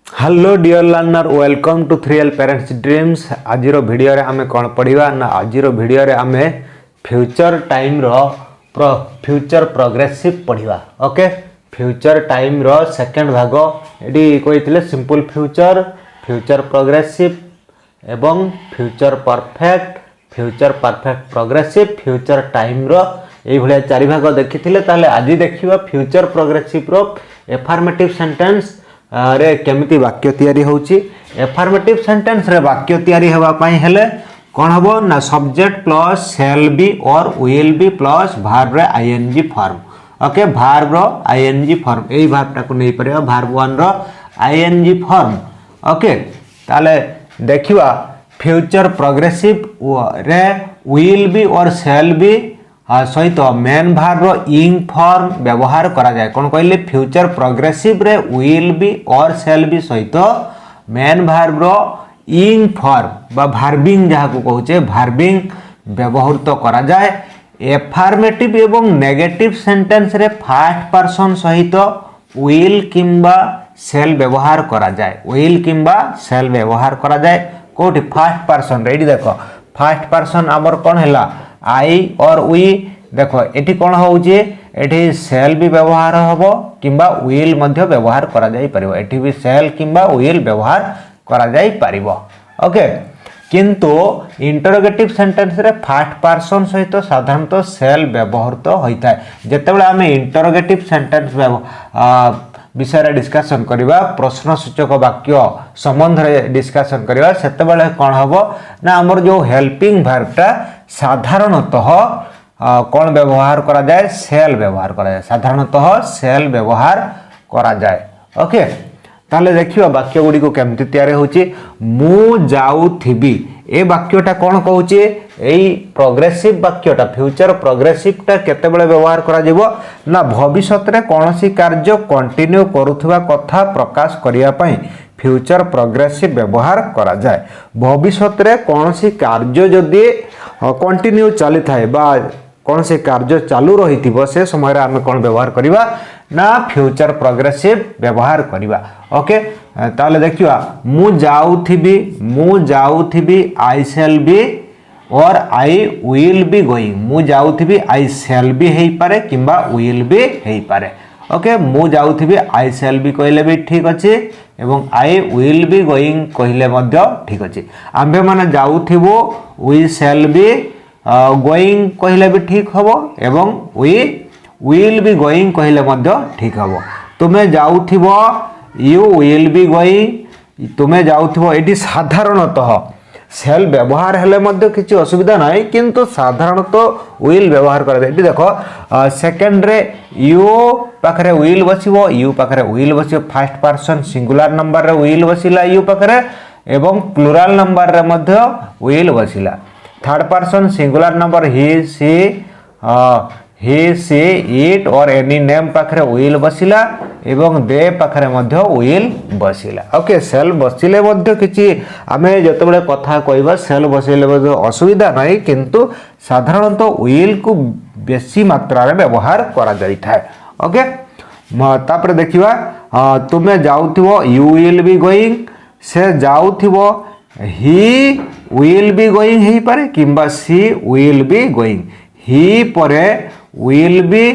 Hello dear learner welcome to 3L parents dreams. आज video रे आमे कौन पढ़िबा ना आज वीडियो रे आमे फ्यूचर टाइम रो फ्यूचर प्रोग्रेसिव पढ़िबा। ओके, फ्यूचर टाइम रो सेकंड भाग एडी कहितले सिंपल फ्यूचर, फ्यूचर प्रोग्रेसिव एवं future perfect progressive future time रो एई भलिया चारि भाग देखिथिले। ताले आज देखिबा फ्यूचर प्रोग्रेसिव रो एफर्मेटिव सेंटेंस रे केमिति वाक्य तैयारी होउची। एफर्मेटिव सेंटेंस रे वाक्य तैयारी हेबा पई हेले कोन हबो ना सब्जेक्ट प्लस शैल बी और विल बी प्लस वर्ब रे आईएनजी फॉर्म। ओके, वर्ब रो आईएनजी फॉर्म एई वर्ब टाको नै परिबा वर्ब 1 रो आईएनजी फॉर्म। ओके, ताले देखिबा फ्यूचर प्रोग्रेसिव रे विल बी और शैल बी सहित मेन भार्ब रो इंग फॉर्म व्यवहार करा जाए। कौन कहले फ्यूचर प्रोग्रेसिव रे विल बी और शैल बी सहित मेन भार्ब रो इंग फॉर्म बा भार्बिंग जहाँ को कहूचे भार्बिंग व्यवहृत करा जाए। एफर्मेटिव एवं नेगेटिव सेंटेंस रे फर्स्ट पर्सन सहित विल किंबा शैल व्यवहार करा जाए। विल किंबा शैल व्यवहार करा जाए कोठी फर्स्ट पर्सन रे। देखो फर्स्ट पर्सन आमर कौन हैला आई और वी। देखो एठी कौन होउचे एठी शैल भी व्यवहार हबो किंबा विल मध्य व्यवहार करा जाई परिबो। एठी भी शैल किंबा विल व्यवहार करा जाई परिबो। ओके, किंतु इंटरोगेटिव सेंटेंस रे फर्स्ट पर्सन सहित साधारणतः शैल व्यवहृत होइता है। जेतेबेले आमे इंटरोगेटिव सेंटेंस विषय डिस्कशन करवा प्रश्नसूचक वाक्य संबंध रे डिस्कशन करवा सेतेबेले कोन हबो ना हमर जो हेल्पिंग वर्बटा साधारणतः कौन व्यवहार करा जाए शैल व्यवहार करा जाए। साधारणतः शैल व्यवहार करा जाए। ओके, ताले देखिबा वाक्य गुडी को केमति तयार होची। मु जाउथिबी ए वाक्यटा कोन कहूची एई प्रोग्रेसिव वाक्यटा फ्यूचर प्रोग्रेसिवटा केतेबेले व्यवहार करा जिवो ना भविष्यत रे कोनोसी कार्य कंटिन्यू करूथबा कथा प्रकाश करिया पई फ्यूचर प्रोग्रेसिव व्यवहार करा जाए। भविष्यत रे कोनोसी कार्य जदि कंटिन्यू चली थाए बा कोनोसी कार्य चालू रहिथिबो से समय रे हम कोन व्यवहार करिवा ना फ्यूचर प्रोग्रेसिव व्यवहार करिवा। ओके, ताले देखिवा मु जाउथिबी आई शैल बी और आई विल बी गोइंग। मु जाउथिबी आई शैल बी हेई पारे किंबा विल बी हेई पारे। ओके, मु जाउथिबी आई शैल बी कहले भी ठीक अछि एवं आई विल बी गोइंग कहले मध्य ठीक अछि। आम्भे माने जाउथिबो वी शैल बी गोइंग कहले भी ठीक हबो एवं वी विल बी गोइंग कहले मध्य ठीक हबो। तुमे जाउथिबो यू विल बी गोइंग। तुमे जाउथिबो एटी साधारणतः शैल व्यवहार हेले मध्य किछि असुविधा नाही किंतु साधारणतः विल व्यवहार करा जाय। देखो सेकंड रे यू पाखरे विल बसिबो, यू पाखरे विल बसिबो। फर्स्ट पर्सन सिंगुलर नंबर रे विल बसिला यू पाखरे एवं प्लुरल नंबर रे मध्य विल बसिला। Third person singular number he she it और एनी नेम पाखरे विल बसिला एवं दे पाखरे मध्य विल बसिला। ओके, सेल बसिले मध्य किछि आमे जतबेले कथा कहबा सेल बसिले मध्य असुविधा नाही किंतु साधारणतः विल को बेसी मात्रा रे व्यवहार करा जाई थाए। ओके, तापर देखिबा तुमे जाउथिबो यू विल बी गोइंग। से जाउथिबो ही विल बी गोइंग हेई पारे किंबा she will be going. He परे विल बी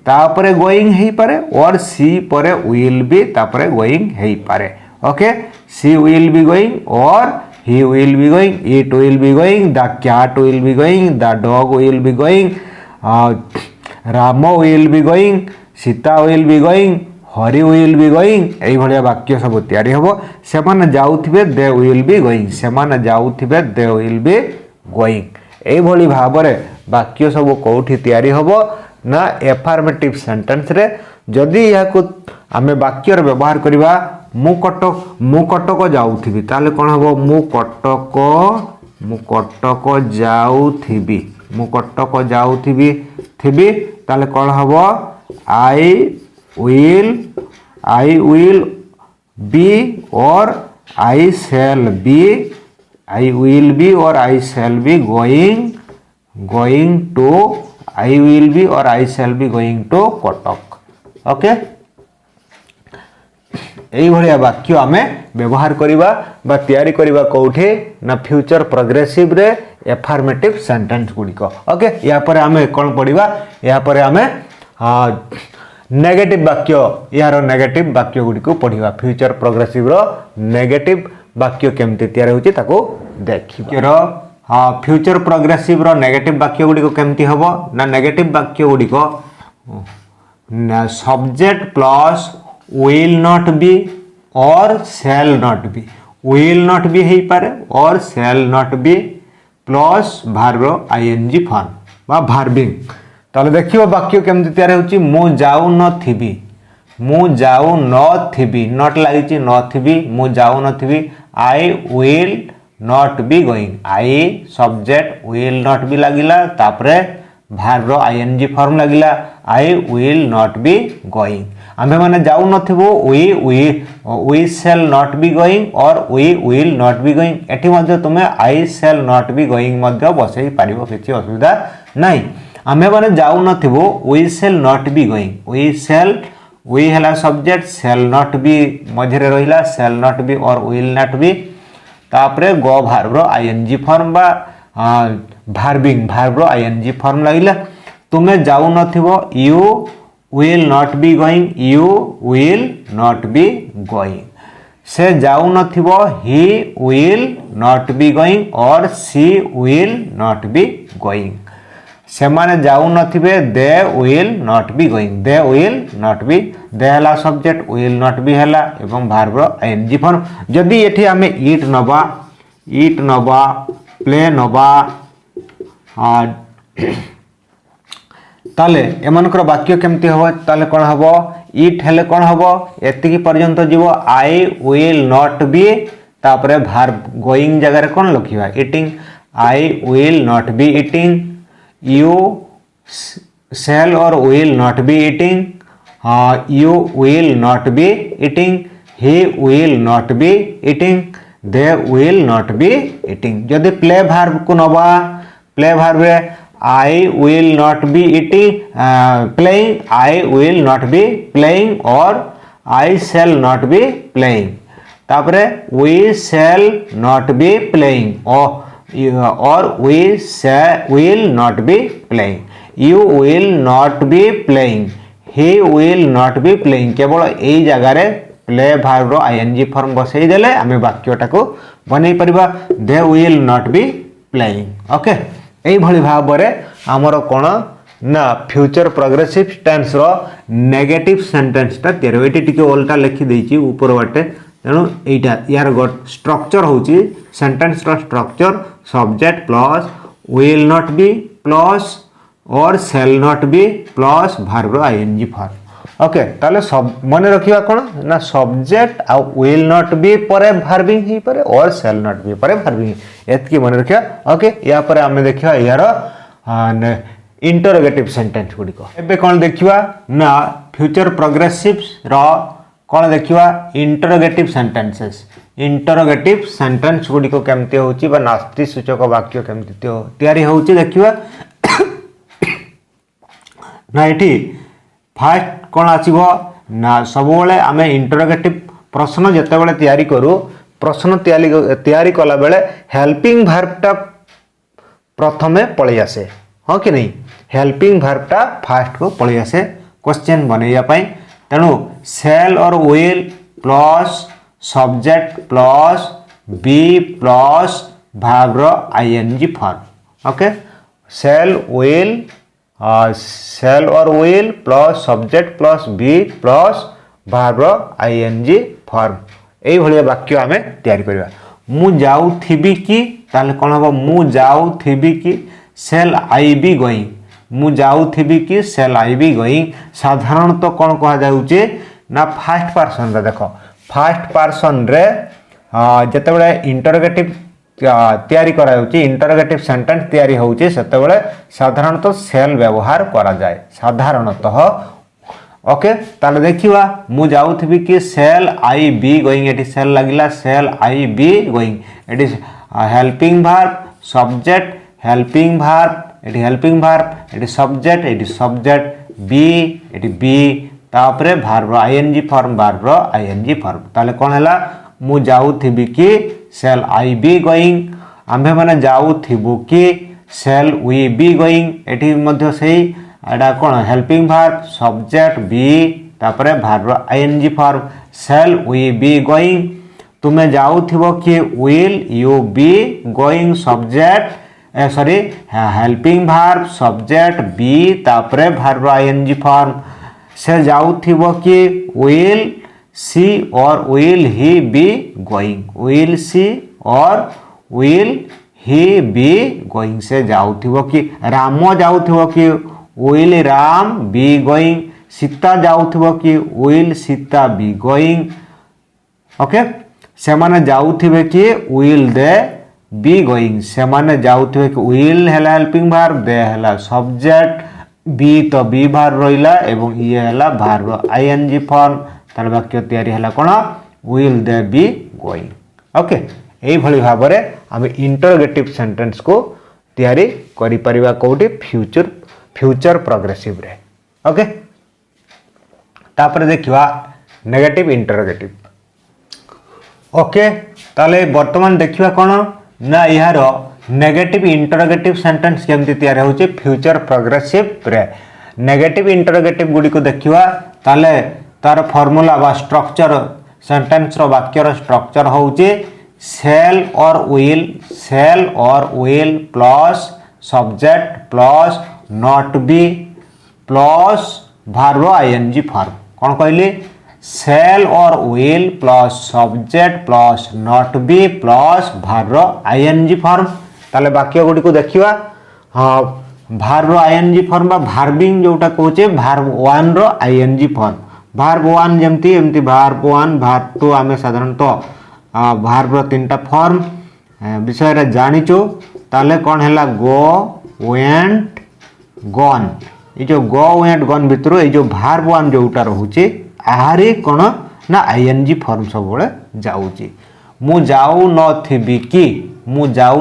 तापरे गोइंग हेई पारे और सी परे विल बी तापरे गोइंग हेई पारे। Okay, she will be going और he will be going. It will be going, the cat will be going, the dog will be going, Ram will be going, Sita will be going, Hari will be going. एई भलिया वाक्य सब तयारी हबो। सेमाने जाउथिबे they will be going, सेमाने जाउथिबे दे विल बी गोइंग। एई भली भाबरे वाक्य सब कोठी तयारी हबो ना एफर्मेटिव सेंटेंस रे। जदि याको आमे वाक्य रे व्यवहार करिबा मु कटक जाउथिबी ताले कोन हबो मु कटक जाउथिबी। मु कटक जाउथिबी थिबी ताले कोन हबो आई विल बी और I shall be. I will be और I shall be going to. I will be और I shall be going to Cuttack. Okay, एई भलिया वाक्य आमे व्यवहार करिबा बा तयारी करिबा कोठी ना फ्यूचर प्रोग्रेसिव रे एफर्मेटिव सेंटेंस गुडी को। ओके या पर आमे कोन पढिबा या पर आमे नेगेटिव वाक्य यार नेगेटिव वाक्य गुडी को पढिबा फ्यूचर प्रोग्रेसिव रो नेगेटिव वाक्य केमते तयार होची ताको देखिबा। फ्यूचर प्रोग्रेसिव रो नेगेटिव वाक्य गुडी को केमती हबो ना नेगेटिव वाक्य गुडी को subject plus will not be और shall not be will not be हे पारे और shall not be plus verb ING form बा भार्बिंग। ताले देखियो वाक्य केमती तयार होची मु जाऊ न थिबी मु जाऊ न थिबी नॉट लागिची न थिबी मु जाऊ न थिबी I will not be going I subject will not be लागिला तापरे भार्ब आईएनजी फॉर्म लागिला I will not be going. आमे माने जाऊ नथिबो we shall not be going और we will not be going एठी मध्ये तुमे I shall not be going मध्ये बसई पारिबो किछि असुविधा नाही। आमे माने जाऊ नथिबो we shall not be going we shall we हला सब्जेक्ट शैल नॉट बी मझरे रहिला शैल नॉट बी और विल नॉट बी तापरे गो भार्ब आईएनजी फॉर्म बा भार्बिंग भार्ब आईएनजी फॉर्म लागिला तुमे जाऊ नथिबो you will not be going you will not be going से जाऊ नथिबो he will not be going और she will not be going से माने जाऊ नथिबे they will not be going they will not be they हला सब्जेक्ट विल नॉट बी हला एवं भार्ब आईएनजी फॉर्म। जदि एठी हमें ईट नबा प्ले नबा ताले एमानकर वाक्य केमती हबो ताले कोन हबो इट हेले कोन हबो एतिकी पर्यंत जीवो आई विल नॉट बी तापरे भार्ब गोइंग जगह रे कोन लखिबा eating I will not be eating you shall और will not be eating you will not be eating he will not be eating they will not be eating. जदि play verb को नबा play verb रे I will not be eating playing I will not be playing और I shall not be playing तापरे we shall not be playing और we will not be playing you will not be playing he will not be playing केवल एई जगह रे play verb ING form बसई देले आमे वाक्यटा को बनै परिबा they will not be playing. Okay एई भली भाव रे हमर कोन ना फ्यूचर प्रोग्रेसिव टेंस रो नेगेटिव सेंटेंस ता तेरवेटी टिके उल्टा लिखि देछि ऊपर बाटे तेणु एटा यार गट स्ट्रक्चर होछि सेंटेंस रो structure subject plus will not be plus और shall not be plus verb ING form. Okay ताले सब मने रखिबा कोन ना सब्जेक्ट आ विल नॉट बी परे भार्बिंग ही परे और शैल नॉट बी परे भार्बिंग एतकी मने रखिया। ओके या परे हमें देखिबा यार इंटरोगेटिव सेंटेंस गुडी को एबे कोन देखिबा ना फ्यूचर प्रोग्रेसिव रो कोन देखिबा इंटरोगेटिव सेंटेंसेस इंटरोगेटिव सेंटेंस गुडी को केमते होची बा नास्ति सूचक वाक्य केमते तयारी होची देखिबा ना एठी फास्ट कौन आसीबो ना सब बेले आमे इंटरोगेटिव प्रश्न जते बेले तयारी करू प्रश्न तयारी कला बेले हेल्पिंग वर्ब टा प्रथमे पळै आसे हो कि नहीं हेल्पिंग वर्ब टा फास्ट को पळै आसे क्वेश्चन बनैया पई तेनु शैल और will plus subject plus be plus verb ING form. Okay shall will shall और will plus subject plus be plus verb ING form एई भलिया वाक्य आमे तयारी करबा। मु जाऊ थिबी की ताले कोन हबो मु जाऊ थिबी की शैल आई बी गोइंग मु जाऊ थिबी की शैल आई बी गोइंग साधारणतः कोन कहा जाउचे ना फर्स्ट पर्सन रे देखो फर्स्ट पर्सन रे जते बेले इंटरोगेटिव तैयारी करा होची इंटरोगेटिव सेंटेंस तैयारी होची सेते बेले साधारणतः शैल व्यवहार करा जाय साधारणतः। ओके ताले देखिबा मु जाउथबी कि शैल आई बी गोइंग एटी शैल लागिला shall I be going it is helping verb subject helping verb एटी हेल्पिंग वर्ब एटी सब्जेक्ट बी एटी बी तापरे verb ING form verb ING form ताले कोन हला मु जाउथिबी कि सेल आई बी गोइंग आम्भे माने जाउथिबु कि सेल वी बी गोइंग एठी मध्य सेही एडा कोन हेल्पिंग भार्ब सब्जेक्ट बी तापरे verb ING form cell we be going तुमे जाउथिबो कि will you be going subject sorry helping verb subject be तापरे भार्ब आईएनजी फॉर्म से जाउथिबो कि विल सी और will he be going will she और विल ही बी गोइंग से जाउथिबो कि राम जाउथिबो कि will Ram be going Sita जाउथिबो कि will Sita be going okay से माने जाउथिबे कि विल दे बी गोइंग से माने जाउथिबे कि विल हैला हेल्पिंग भार्ब दे हैला सब्जेक्ट बी तो बी भार्ब रहिला एवं ये हैला भार्ब आईएनजी फॉर्म तार वाक्य तयारी हैला कोन will they be going okay एई भली भाबरे हम इंटरोगेटिव सेंटेंस को तयारी करि परिबा कोठी फ्यूचर प्रोग्रेसिव रे ओके तापर देखिवा नेगेटिव इंटरोगेटिव ओके ताले वर्तमान देखिवा कोन ना यार नेगेटिव इंटरोगेटिव सेंटेंस केमती तयार होची फ्यूचर प्रोग्रेसिव रे नेगेटिव इंटरोगेटिव गुडी को देखिवा ताले तार फार्मूला बा स्ट्रक्चर सेंटेंस रो वाक्य रो स्ट्रक्चर होची shall or will plus subject plus not be plus verb ING form कोन कहली shall or will plus subject plus not be plus verb ING form ताले वाक्य गुडी को देखिवा हां भार्ब आईएनजी फॉर्म बा भार्बिंग जोटा कहूचे भार्ब 1 रो आईएनजी फॉर्म भार्ब 1 जेमती एमती भार्ब 1 भार्ब 2 आमे साधारणतः भार्ब रो तीनटा फॉर्म विषय रे जानिचो ताले कोन हैला गो वेंट गॉन ए जो गो वेंट गॉन भितरो ए जो भार्ब 1 जोटा रहूची आहारी कोन ना आईएनजी फॉर्म सब बळे जाउची मु जाउ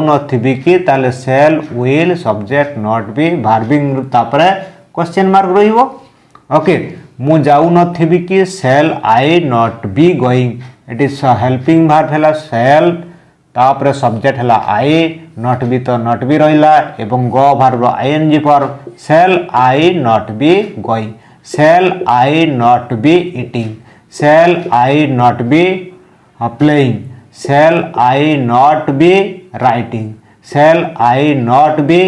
नथिबी कि ताले shall will subject not be verbing तापरे क्वेश्चन मार्क रहिबो ओके मु जाउ नथिबी कि shall I not be going it is helping verb हैला सेल तापरे सब्जेक्ट हैला आई नॉट बी तो नॉट बी रहिला एवं go verb ING form shall I not be going shall I not be eating shall I not be playing shall I not be writing shall I not be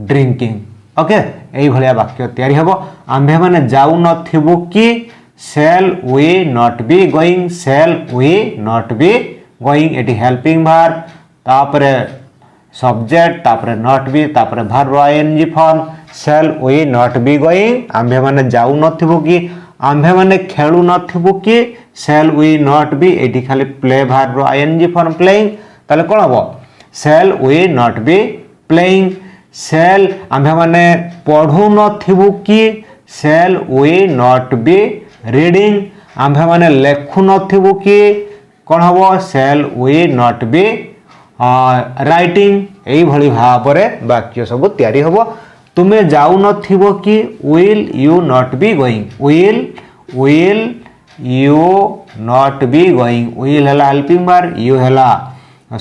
drinking okay एई भलिया वाक्य तयारी हबो आम्भे माने जाउ नथिबो कि shall we not be going shall we not be going एटी हेल्पिंग भार्ब तापरे सब्जेक्ट तापरे नॉट बी तापरे verb ING form cell we not be going आम्भे माने जाउ नथिबो कि आम्भे माने खेलु नथिबो कि सेल वी नॉट बी एटी खाली play verb ING form playing ताले कोन हबो shall we not be playing shall आम्भे माने पढु नथिबो कि shall we not be reading आम्भे माने लेखु नथिबो कि कोन हबो shall we not be writing एई भली भाबरे वाक्य सब तयारी हबो तुमे जाउ नथिबो कि will you not be going will you not be going will हला हेल्पिंग भार्ब यू हला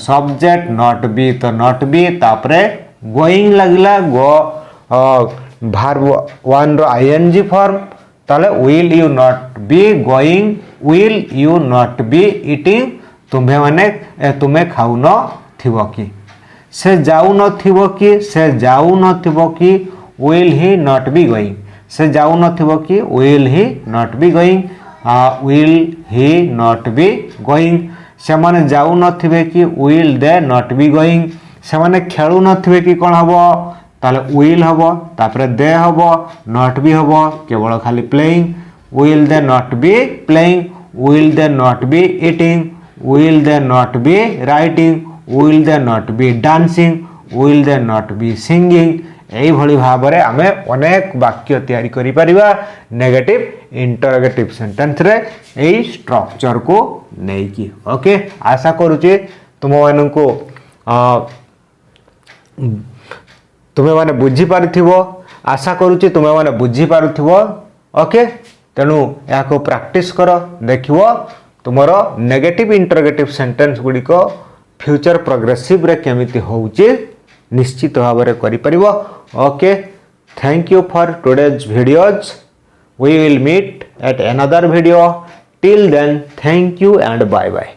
सब्जेक्ट नॉट बी तो नॉट बी तापरे गोइंग लगला गो भार्ब 1 रो आईएनजी फॉर्म ताले will you not be going will you not be eating तुम्हे माने तुमे खाउ न थिबो कि से जाउ न थिबो कि will he not be going से जाउ न थिबो कि will he not be going will he not be going से माने जाउ न थिबे कि will they not be going से माने खेलु न थिबे कि कोन हबो ताले विल हबो तापरे दे हबो नॉट बी हबो केवल खाली playing will they not be playing will they not be eating will they not be writing will they not be dancing will they not be singing एई भली भाबरे आमे अनेक वाक्य तयारी करि परिबा नेगेटिव इंटरोगेटिव सेंटेंस रे एई स्ट्रक्चर को नै कि ओके आशा करूचे तुम माननको तुमे माने बुझी पारिथिबो आशा करूचे तुमे माने बुझी पारुथिबो ओके तेणु या प्रैक्टिस कर देखिव तुमर नेगेटिव इंटरोगेटिव सेंटेंस गुड़िक फ्यूचर प्रोग्रेसिव रे केमिति होउची निश्चित भाव में करि okay thank you for today's videos we will meet at another video till then thank you and bye bye.